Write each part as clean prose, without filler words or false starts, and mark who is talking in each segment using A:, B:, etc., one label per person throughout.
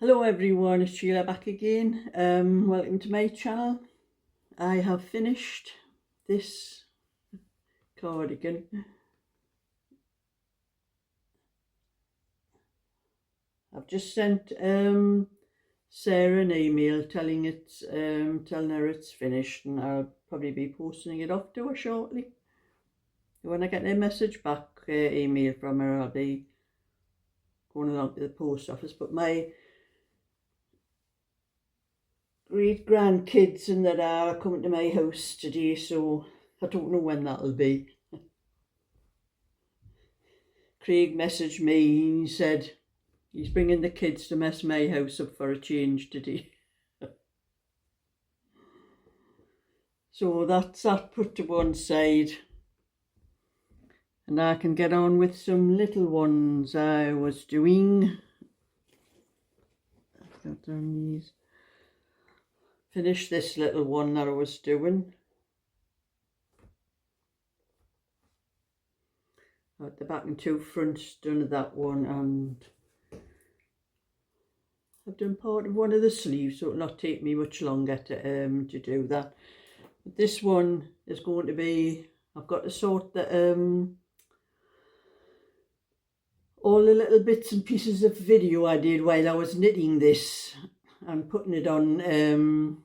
A: Hello everyone, it's Sheila back again. Welcome to my channel. I have finished this cardigan. I've just sent Sarah an email telling her it's finished, and I'll probably be posting it off to her shortly. When I get a message back, email from her, I'll be going along to the post office. But my great grandkids and that are coming to my house today, so I don't know when that'll be. Craig messaged me and he said he's bringing the kids to mess my house up for a change today. So that's that put to one side, and I can get on with some little ones I was doing. I've got on these. Finish this little one that I was doing. At the back and two fronts done that one, and I've done part of one of the sleeves, so it'll not take me much longer to do that. But this one is going to be, I've got to sort the all the little bits and pieces of video I did while I was knitting this and putting it on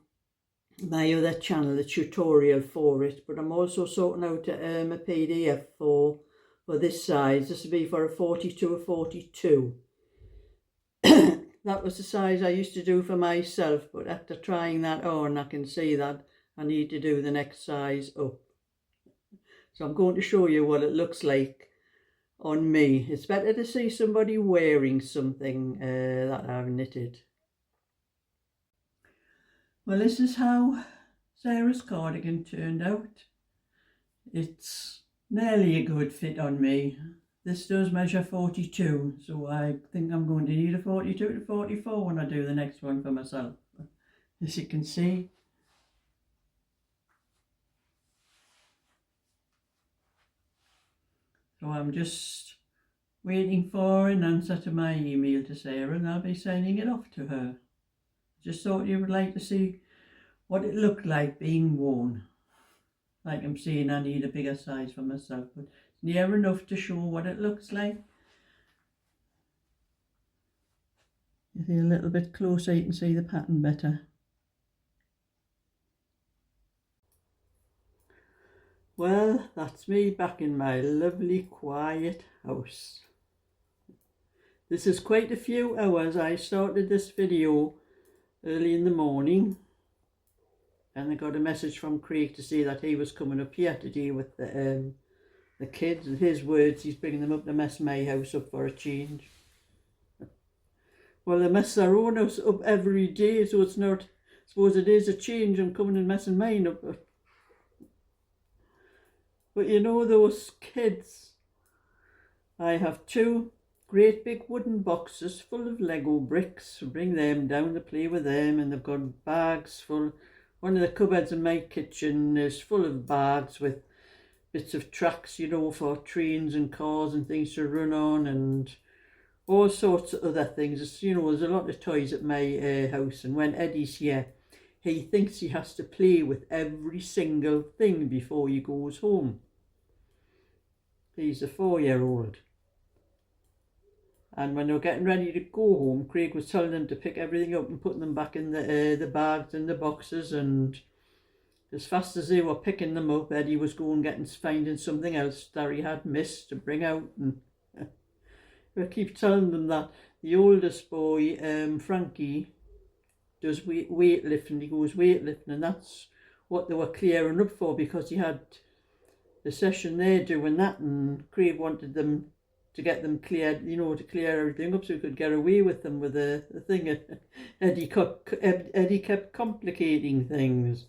A: my other channel, the tutorial for it. But I'm also sorting out a PDF for this size. This will be for a 42 or 42. That was the size I used to do for myself, but after trying that on, I can see that I need to do the next size up. So I'm going to show you what it looks like on me. It's better to see somebody wearing something that I've knitted. Well, this is how Sarah's cardigan turned out. It's nearly a good fit on me. This does measure 42, so I think I'm going to need a 42 to 44 when I do the next one for myself. As you can see. So I'm just waiting for an answer to my email to Sarah, and I'll be sending it off to her. Just thought you would like to see what it looked like being worn. Like I'm saying, I need a bigger size for myself, but it's near enough to show what it looks like. If you're a little bit closer, you can see the pattern better. Well, that's me back in my lovely quiet house. This is quite a few hours. I started this video early in the morning, and I got a message from Craig to say that he was coming up here today with the kids, and his words, he's bringing them up to mess my house up for a change. Well, they mess their own house up every day, so it's not, I suppose it is a change. I'm coming and messing mine up. But you know those kids, I have two great big wooden boxes full of Lego bricks. Bring them down to play with them, and they've got bags full. One of the cupboards in my kitchen is full of bags with bits of tracks, you know, for trains and cars and things to run on, and all sorts of other things. It's, you know, there's a lot of toys at my house, and when Eddie's here, he thinks he has to play with every single thing before he goes home. He's a 4-year-old. And when they were getting ready to go home, Craig was telling them to pick everything up and putting them back in the bags and the boxes, and as fast as they were picking them up, Eddie was going finding something else that he had missed to bring out. And I keep telling them that the oldest boy, Frankie, does weightlifting. He goes weightlifting, and that's what they were clearing up for, because he had the session there doing that, and Craig wanted them to get them cleared, you know, to clear everything up so he could get away with them with the thing. Eddie kept complicating things.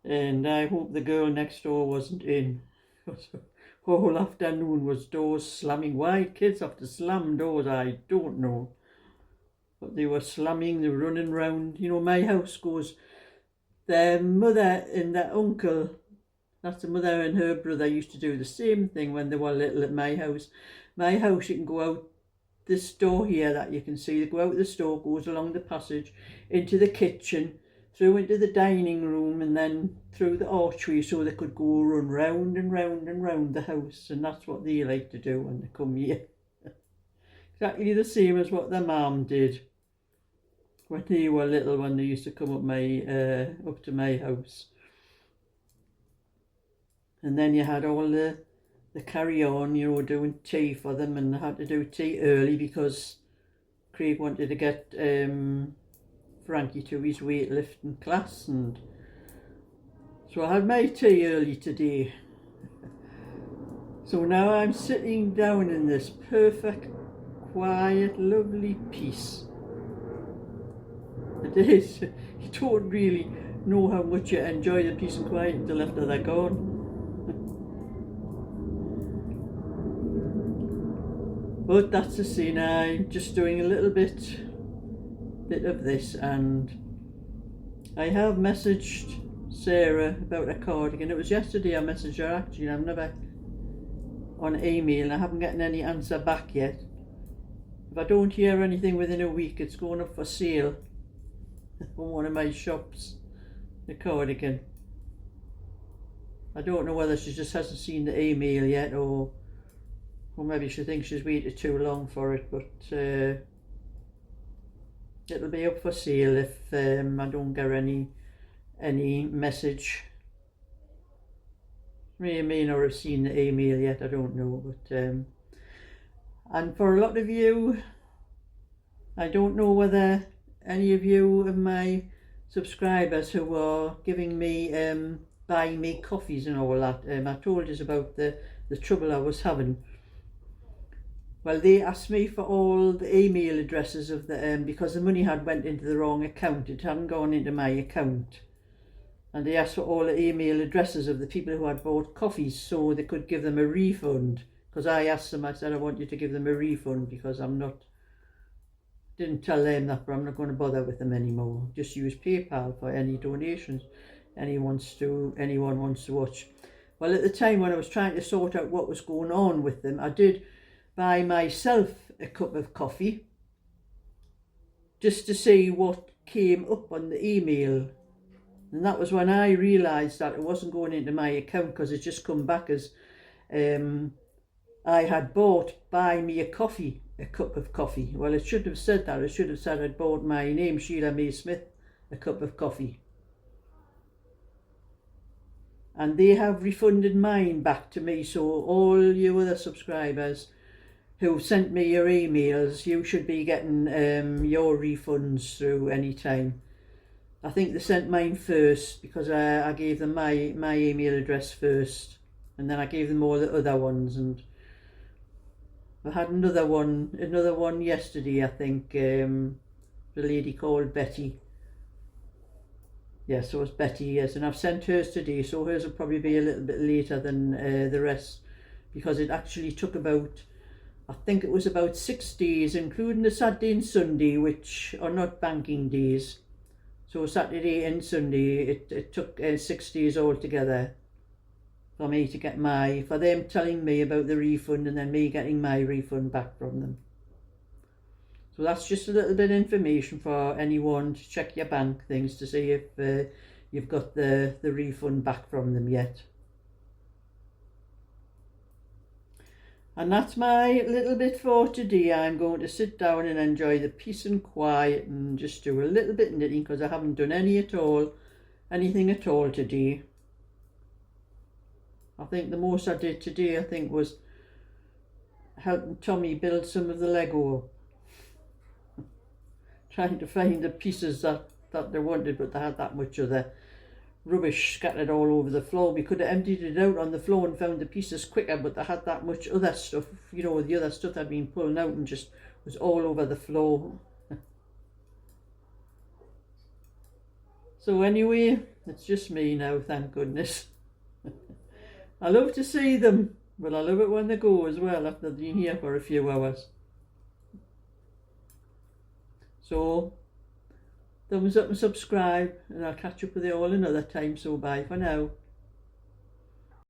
A: And I hope the girl next door wasn't in. Whole afternoon was doors slamming. Why kids have to slam doors, I don't know. But they were slamming, they were running round. You know, my house goes, their mother and their uncle, that's the mother and her brother, used to do the same thing when they were little at my house. My house, you can go out this door here that you can see. They go out the store, goes along the passage into the kitchen, through into the dining room, and then through the archway, so they could go run round and round and round the house. And that's what they like to do when they come here. Exactly the same as what their mum did when they were little, when they used to come up to my house. And then you had all the carry on, you know, doing tea for them, and they had to do tea early because Craig wanted to get Frankie to his weightlifting class, and so I had my tea early today. So now I'm sitting down in this perfect, quiet, lovely peace. It is. You don't really know how much you enjoy the peace and quiet until after they're gone. But that's the scene. I'm just doing a little bit of this, and I have messaged Sarah about a cardigan. It was yesterday I messaged her actually, and I've never on email, and I haven't gotten any answer back yet. If I don't hear anything within a week, it's going up for sale from one of my shops, the cardigan. I don't know whether she just hasn't seen the email yet, or maybe she thinks she's waited too long for it, but it'll be up for sale if I don't get any message. May not have seen the email yet, I don't know, but and for a lot of you, I don't know whether any of you of my subscribers who are giving me buying me coffees and all that, I told you about the trouble I was having. Well, they asked me for all the email addresses of the because the money had went into the wrong account. It hadn't gone into my account, and they asked for all the email addresses of the people who had bought coffees so they could give them a refund. Because I asked them, I said I want you to give them a refund because didn't tell them that, but I'm not going to bother with them anymore. Just use PayPal for any donations anyone wants to watch. Well, at the time when I was trying to sort out what was going on with them, I did buy myself a cup of coffee just to see what came up on the email, and that was when I realised that it wasn't going into my account, because it just come back as I had bought buy me a cup of coffee. Well, it shouldn't have said that. It should have said I'd bought my name, Sheila May Smith, a cup of coffee. And they have refunded mine back to me, so all you other subscribers who sent me your emails, you should be getting your refunds through any time. I think they sent mine first because I gave them my email address first, and then I gave them all the other ones, and I had another one yesterday, I think, the lady called Betty. Yes, so it's Betty, yes, and I've sent hers today, so hers will probably be a little bit later than the rest, because it actually took about, I think it was about 6 days, including the Saturday and Sunday, which are not banking days. So Saturday and Sunday, it took 6 days altogether for me to get for them telling me about the refund and then me getting my refund back from them. So that's just a little bit of information for anyone to check your bank things to see if you've got the refund back from them yet. And that's my little bit for today. I'm going to sit down and enjoy the peace and quiet and just do a little bit of knitting, because I haven't done anything at all today. I think the most I did today, I think, was helping Tommy build some of the Lego. Trying to find the pieces that they wanted, but they had that much of the rubbish scattered all over the floor. We could have emptied it out on the floor and found the pieces quicker, but they had that much other stuff, you know, the other stuff had been pulled out and just was all over the floor. So anyway, it's just me now, thank goodness. I love to see them, but I love it when they go as well, after they've been here for a few hours. So, thumbs up and subscribe, and I'll catch up with you all another time, so bye for now.